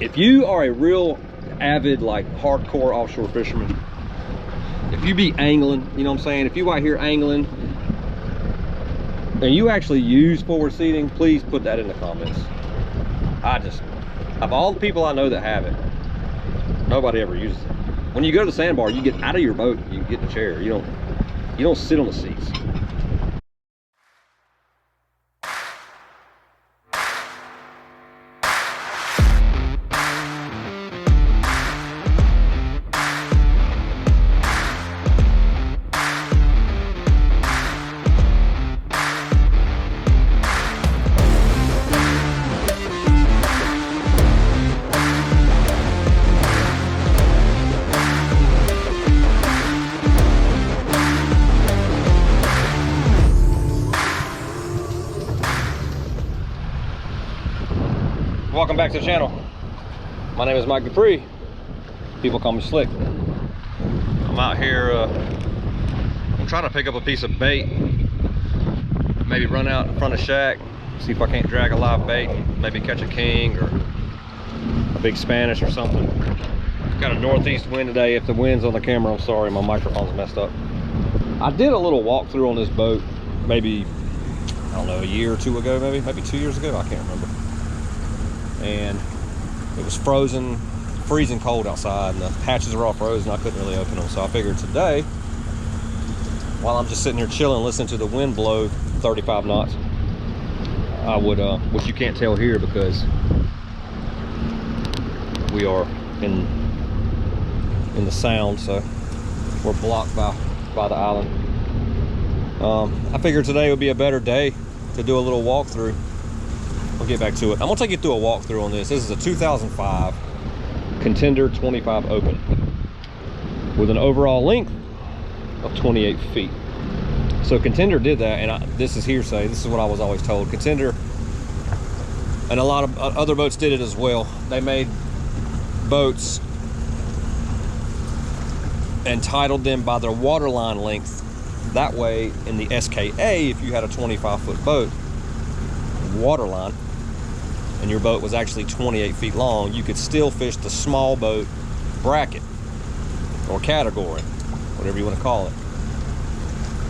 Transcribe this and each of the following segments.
If you are a real avid, like hardcore offshore fisherman, if you be angling, you know what I'm saying? If you out here angling and you actually use forward seating, please put that in the comments. Of all the people I know that have it, nobody ever uses it. When you go to the sandbar, you get out of your boat, you get in the chair. You don't sit on the seats. Welcome back to the channel. My name is Mike Dupree. People call me Slick. I'm out here, I'm trying to pick up a piece of bait. Maybe run out in front of shack, see if I can't drag a live bait, maybe catch a king or a big Spanish or something. Got a northeast wind today. If the wind's on the camera, I'm sorry, my microphone's messed up. I did a little walkthrough on this boat, maybe, I don't know, a year or two ago, maybe 2 years ago, I can't remember. And it was freezing cold outside, and the hatches were all frozen. I couldn't really open them, so I figured today, while I'm just sitting here chilling, listening to the wind blow 35 knots, I would, which you can't tell here because we are in the sound, so we're blocked by the island. I figured today would be a better day to do a little walkthrough. We'll get back to it. I'm gonna take you through a walkthrough on this. This is a 2005 Contender 25 Open with an overall length of 28 feet. So Contender did that, and this is hearsay. This is what I was always told. Contender and a lot of other boats did it as well. They made boats and titled them by their waterline length. That way, in the SKA, if you had a 25-foot boat, waterline, and your boat was actually 28 feet long, you could still fish the small boat bracket or category, whatever you want to call it,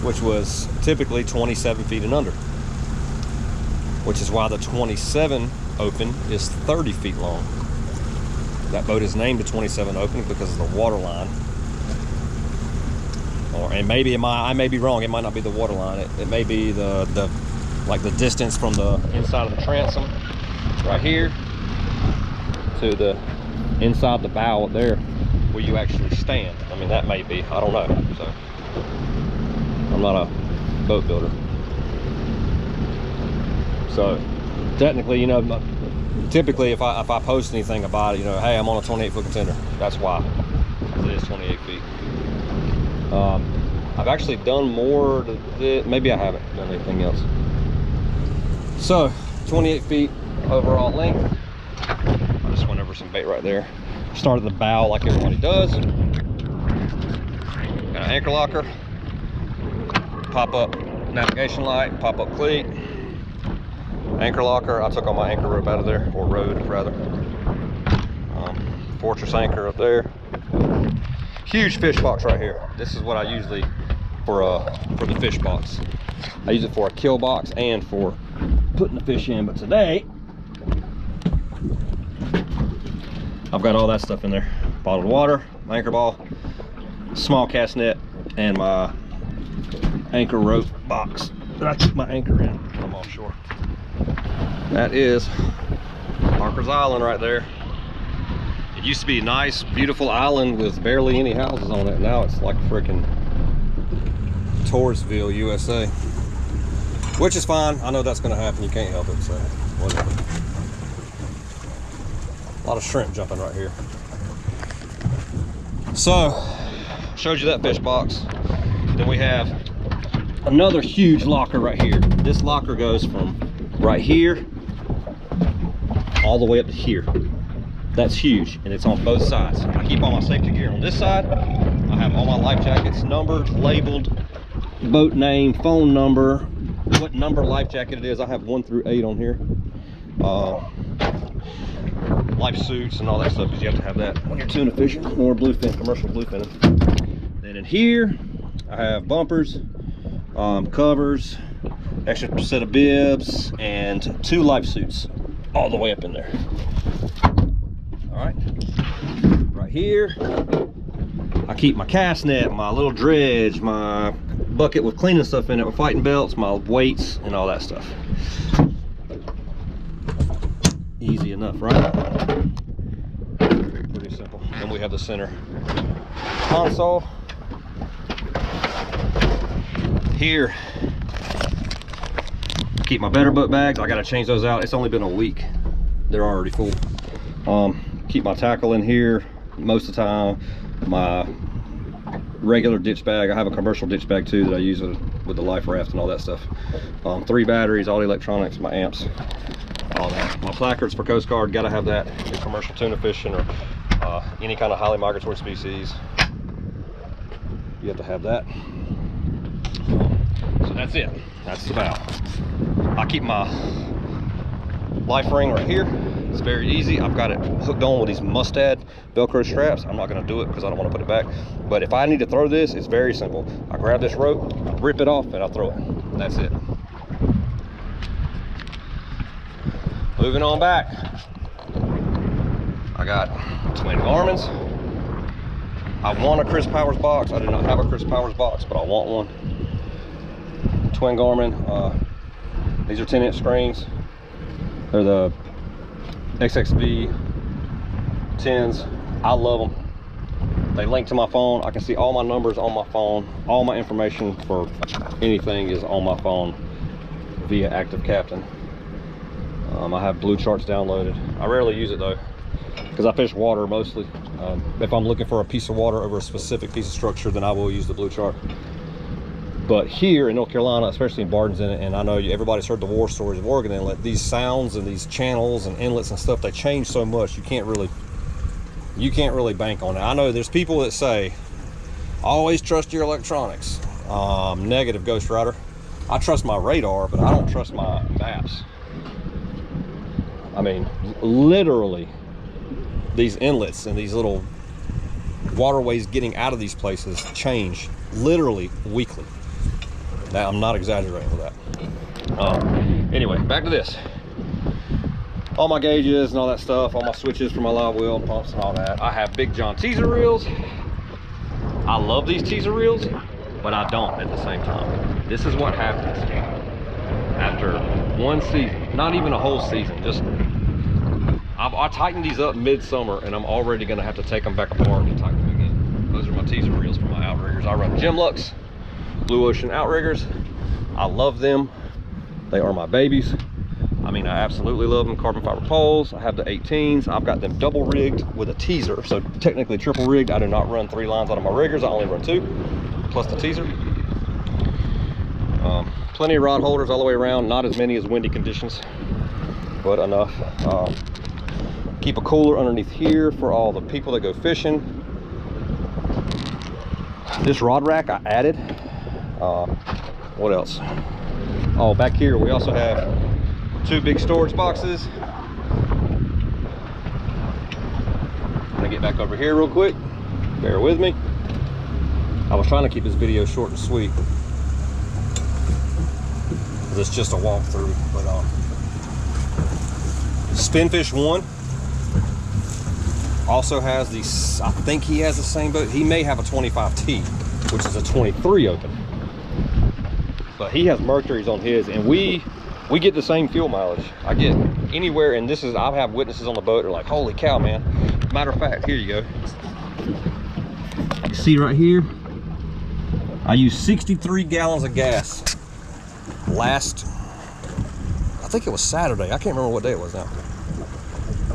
which was typically 27 feet and under, which is why the 27 Open is 30 feet long. That boat is named the 27 Open because of the waterline. And maybe I may be wrong, it might not be the waterline, it may be like the distance from the inside of the transom right here to the inside the bow up there where you actually stand. I mean, that may be, I don't know. So I'm not a boat builder, so technically, you know, typically if I post anything about it, you know, hey, I'm on a 28-foot Contender, that's why it is 28 feet. I've actually done more to this. Maybe I haven't done anything else. So 28 feet overall length. I just went over some bait right there. Started the bow like everybody does. Got an anchor locker, pop up navigation light, pop up cleat, anchor locker. I took all my anchor rope out of there, or rode rather. Fortress anchor up there. Huge fish box right here. This is what I usually for the fish box. I use it for a kill box and for putting the fish in, but today I've got all that stuff in there. Bottled water, my anchor ball, small cast net, and my anchor rope box that I keep my anchor in when I'm offshore. That is Parker's Island right there. It used to be a nice, beautiful island with barely any houses on it. Now it's like freaking Touristville, USA. Which is fine. I know that's going to happen. You can't help it, so whatever. A lot of shrimp jumping right here. So, showed you that fish box. Then we have another huge locker right here. This locker goes from right here all the way up to here. That's huge, and it's on both sides. I keep all my safety gear on this side. I have all my life jackets numbered, labeled, boat name, phone number, what number life jacket it is. I have 1 through 8 on here. life suits and all that stuff, because you have to have that when you're tuna fishing or bluefin, commercial bluefin. Then in here, I have bumpers, covers, extra set of bibs, and 2 life suits all the way up in there. All right, right here, I keep my cast net, my little dredge, my bucket with cleaning stuff in it, with fighting belts, my weights, and all that stuff. Easy enough, right? Pretty simple. Then we have the center console. Here, keep my better butt bags. I gotta change those out. It's only been a week. They're already full. Keep my tackle in here most of the time. My regular ditch bag. I have a commercial ditch bag too that I use with the life raft and all that stuff. 3 batteries, all the electronics, my amps, all that. My placards for Coast Guard, gotta have that in commercial tuna fishing or any kind of highly migratory species. You have to have that. So that's it. That's the bow. I keep my life ring right here. It's very easy. I've got it hooked on with these Mustad Velcro straps. I'm not going to do it because I don't want to put it back. But if I need to throw this, it's very simple. I grab this rope, I rip it off, and I throw it. That's it. Moving on back. I got twin Garmins. I want a Chris Powers box. I do not have a Chris Powers box, but I want one. Twin Garmin. These are 10-inch screens. They're the XXV 10s. I love them. They link to my phone. I can see all my numbers on my phone. All my information for anything is on my phone via Active Captain. I have blue charts downloaded. I rarely use it though, because I fish water mostly. If I'm looking for a piece of water over a specific piece of structure, then I will use the blue chart. But here in North Carolina, especially in Barden's and I know everybody's heard the war stories of Oregon Inlet, these sounds and these channels and inlets and stuff, they change so much, you can't really bank on it. I know there's people that say, always trust your electronics. Negative, Ghost Rider. I trust my radar, but I don't trust my maps. I mean, literally, these inlets and these little waterways getting out of these places change literally weekly. Now, I'm not exaggerating with that. Anyway, back to this. All my gauges and all that stuff, all my switches for my live well and pumps and all that. I have Big John teaser reels. I love these teaser reels, but I don't at the same time. This is what happens after one season, not even a whole season, just I tightened these up midsummer and I'm already gonna have to take them back apart and tighten them again. Those are my teaser reels for my outriggers. I run Gemlux Blue Ocean outriggers. I love them. They are my babies. I mean, I absolutely love them. Carbon fiber poles. I have the 18s. I've got them double rigged with a teaser, so technically triple rigged. I do not run 3 lines out of my riggers. I only run 2 plus the teaser. Plenty of rod holders all the way around, not as many as windy conditions, but enough. Keep a cooler underneath here for all the people that go fishing. This rod rack I added. What else? Oh, back here we also have 2 big storage boxes. I'm gonna get back over here real quick. Bear with me. I was trying to keep this video short and sweet, because it's just a walkthrough. But Spinfish 1 also has these. I think he has the same boat. He may have a 25T, which is a 23 open. But he has Mercuries on his, and we get the same fuel mileage. I get anywhere, and this is, I have witnesses on the boat that are like, holy cow, man. Matter of fact, here you go. You see right here, I used 63 gallons of gas last, I think it was Saturday. I can't remember what day it was now.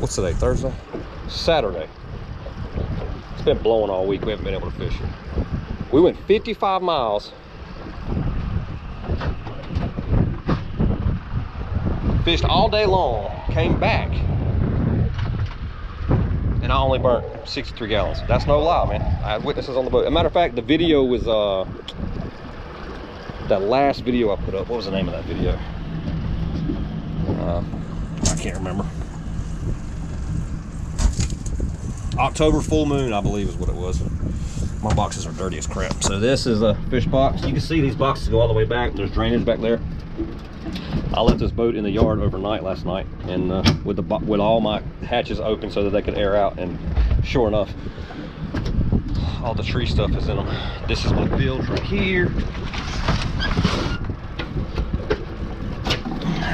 What's today, Thursday? Saturday. It's been blowing all week. We haven't been able to fish it. We went 55 miles. Fished all day long, came back, and I only burnt 63 gallons. That's no lie, man. I had witnesses on the boat. As a matter of fact, the video was, that last video I put up, what was the name of that video? I can't remember. October full moon, I believe is what it was. My boxes are dirty as crap. So this is a fish box. You can see these boxes go all the way back. There's drainage back there. I left this boat in the yard overnight last night, and with all my hatches open so that they could air out. And sure enough, all the tree stuff is in them. This is my bilge right here.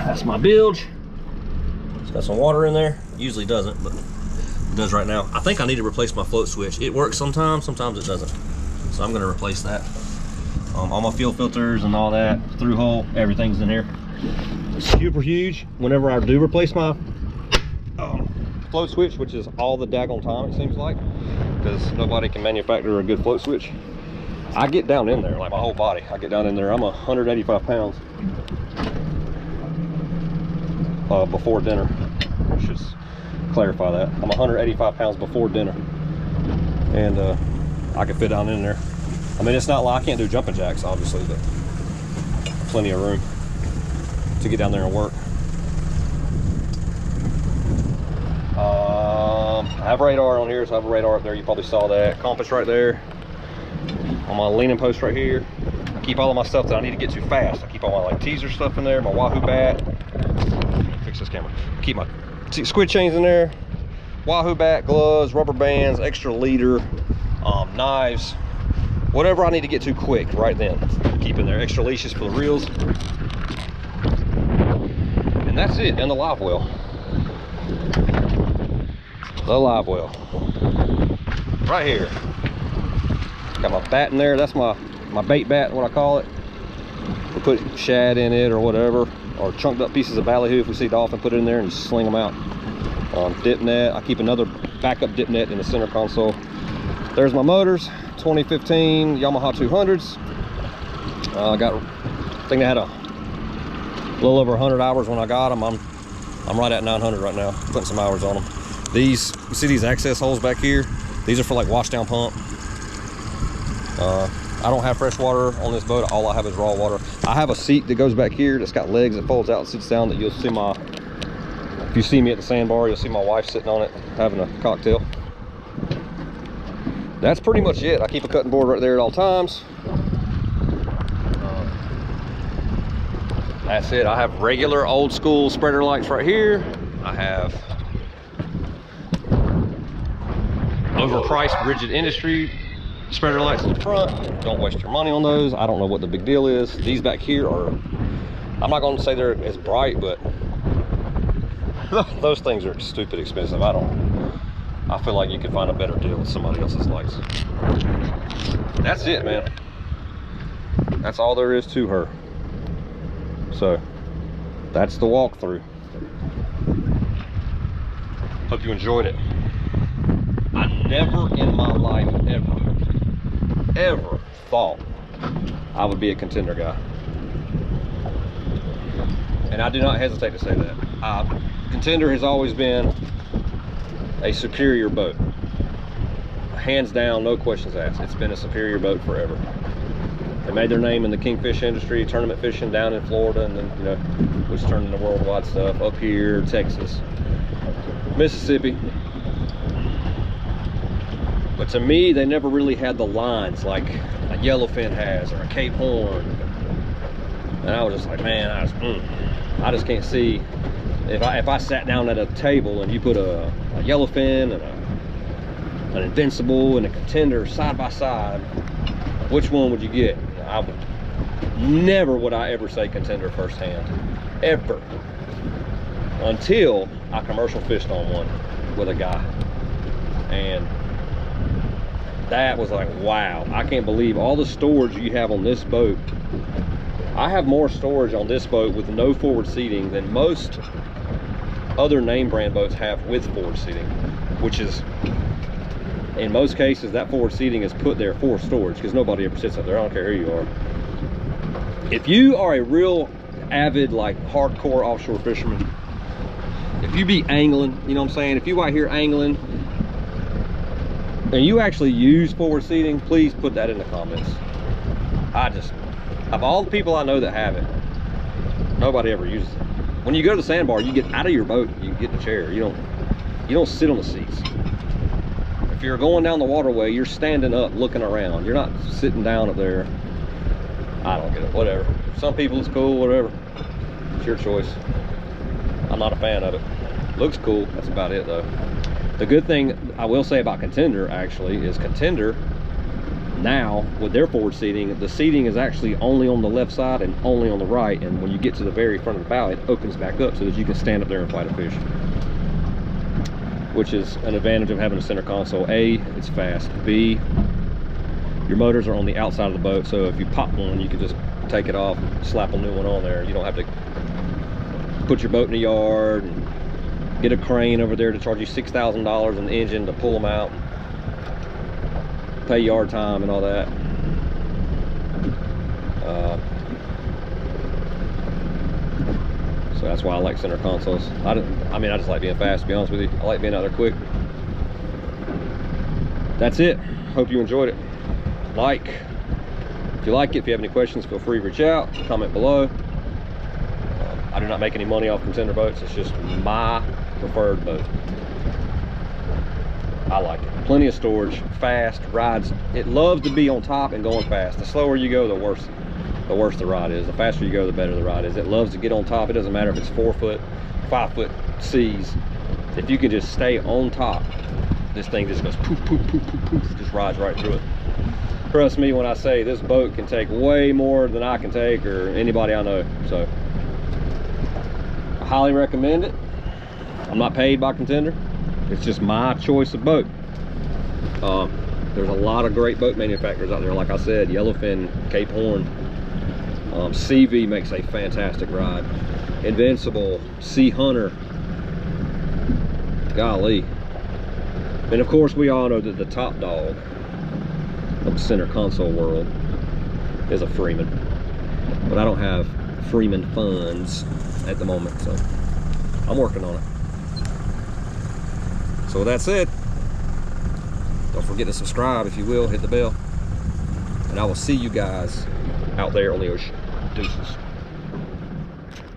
That's my bilge. It's got some water in there. Usually doesn't, but it does right now. I think I need to replace my float switch. It works sometimes it doesn't. So I'm gonna replace that. All my fuel filters and all that, through hole, everything's in here. Super huge. Whenever I do replace my float switch, which is all the daggone time it seems like, because nobody can manufacture a good float switch, I get down in there, like my whole body. I get down in there. I'm 185 pounds before dinner. I should clarify that. I'm 185 pounds before dinner, and I can fit down in there. I mean, it's not like I can't do jumping jacks, obviously, but plenty of room to get down there and work. I have radar on here, so I have a radar up there. You probably saw that. Compass right there. On my leaning post right here. I keep all of my stuff that I need to get to fast. I keep all my like teaser stuff in there, my Wahoo bat. Fix this camera. Keep my squid chains in there, Wahoo bat, gloves, rubber bands, extra leader, knives, whatever I need to get to quick right then. Keep in there, extra leashes for the reels. And that's it, and the live well. The live well. Right here. Got my bat in there, that's my bait bat, what I call it. We put shad in it or whatever, or chunked up pieces of ballyhoo if we see dolphin, put it in there and just sling them out. Dip net, I keep another backup dip net in the center console. There's my motors, 2015 Yamaha 200s. I think they had a little over 100 hours when I got them. I'm right at 900 right now, putting some hours on them. These, you see these access holes back here? These are for like wash down pump. I don't have fresh water on this boat. All I have is raw water. I have a seat that goes back here that's got legs that folds out and sits down, that you'll see my, if you see me at the sandbar, you'll see my wife sitting on it having a cocktail. That's pretty much it. I keep a cutting board right there at all times. That's it. I have regular old school spreader lights right here. I have overpriced Rigid Industry spreader lights in the front. Don't waste your money on those. I don't know what the big deal is. These back here are, I'm not going to say they're as bright, but those things are stupid expensive. I feel like you could find a better deal with somebody else's lights. That's it, man. That's all there is to her. So that's the walkthrough. Hope you enjoyed it. I never in my life ever thought I would be a Contender guy, and I do not hesitate to say that. Contender has always been a superior boat, hands down, no questions asked. It's been a superior boat forever. They made their name in the kingfish industry, tournament fishing down in Florida, and then, you know, which turned into worldwide stuff up here, Texas, Mississippi. But to me, they never really had the lines like a yellowfin has or a Cape Horn. And I was just like, man, I just can't see. If I sat down at a table and you put a yellowfin and an Invincible and a Contender side by side, which one would you get? I would never would I ever say Contender firsthand, ever, until I commercial fished on one with a guy, and that was like, wow, I can't believe all the storage you have on this boat. I have more storage on this boat with no forward seating than most other name brand boats have with forward seating, which is, in most cases, that forward seating is put there for storage because nobody ever sits up there. I don't care who you are. If you are a real avid, like hardcore offshore fisherman, if you be angling, you know what I'm saying? If you out here angling and you actually use forward seating, please put that in the comments. Of all the people I know that have it, nobody ever uses it. When you go to the sandbar, you get out of your boat, you get in the chair. You don't sit on the seats. if you're going down the waterway, you're standing up looking around. You're not sitting down up there. I don't get it, whatever. Some people it's cool, whatever. It's your choice. I'm not a fan of it. Looks cool, that's about it though. The good thing I will say about Contender actually is Contender now with their forward seating, the seating is actually only on the left side and only on the right, and when you get to the very front of the bow, it opens back up so that you can stand up there and fight a fish, which is an advantage of having a center console. A, it's fast. B, your motors are on the outside of the boat, so if you pop one, you can just take it off, slap a new one on there. You don't have to put your boat in the yard and get a crane over there to charge you $6,000 an engine to pull them out, pay yard time and all that. So that's why I like center consoles. I just like being fast, to be honest with you. I like being out there quick. That's it. Hope you enjoyed it. If you like it, if you have any questions, feel free to reach out, comment below. I do not make any money off Contender boats. It's just my preferred boat. I like it. Plenty of storage, fast, rides. It loves to be on top and going fast. The slower you go, the worse the ride is. The faster you go, the better the ride is. It loves to get on top. It doesn't matter if it's 4 foot, 5 foot seas. If you can just stay on top, this thing just goes poof, poof, poof, poof, poof, just rides right through it. Trust me when I say this boat can take way more than I can take or anybody I know. So I highly recommend it. I'm not paid by Contender. It's just my choice of boat. There's a lot of great boat manufacturers out there. Like I said, Yellowfin, Cape Horn, CV makes a fantastic ride. Invincible, Sea Hunter, golly. And of course we all know that the top dog of the center console world is a Freeman. But I don't have Freeman funds at the moment, so I'm working on it. So that's it. Don't forget to subscribe if you will, hit the bell. And I will see you guys out there on the ocean. Deuces.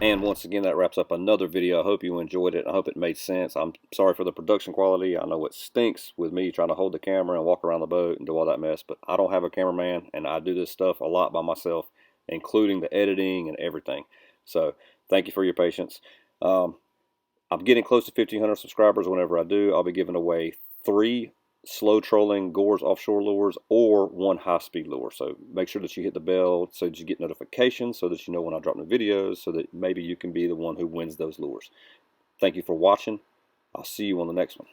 And once again, that wraps up another video. I hope you enjoyed it. I hope it made sense. I'm sorry for the production quality. I know it stinks with me trying to hold the camera and walk around the boat and do all that mess, but I don't have a cameraman, and I do this stuff a lot by myself, including the editing and everything. So thank you for your patience. I'm getting close to 1,500 subscribers. Whenever I do, I'll be giving away 3 slow trolling Gores offshore lures or 1 high-speed lure. So make sure that you hit the bell so that you get notifications, so that you know when I drop new videos, so that maybe you can be the one who wins those lures. Thank you for watching. I'll see you on the next one.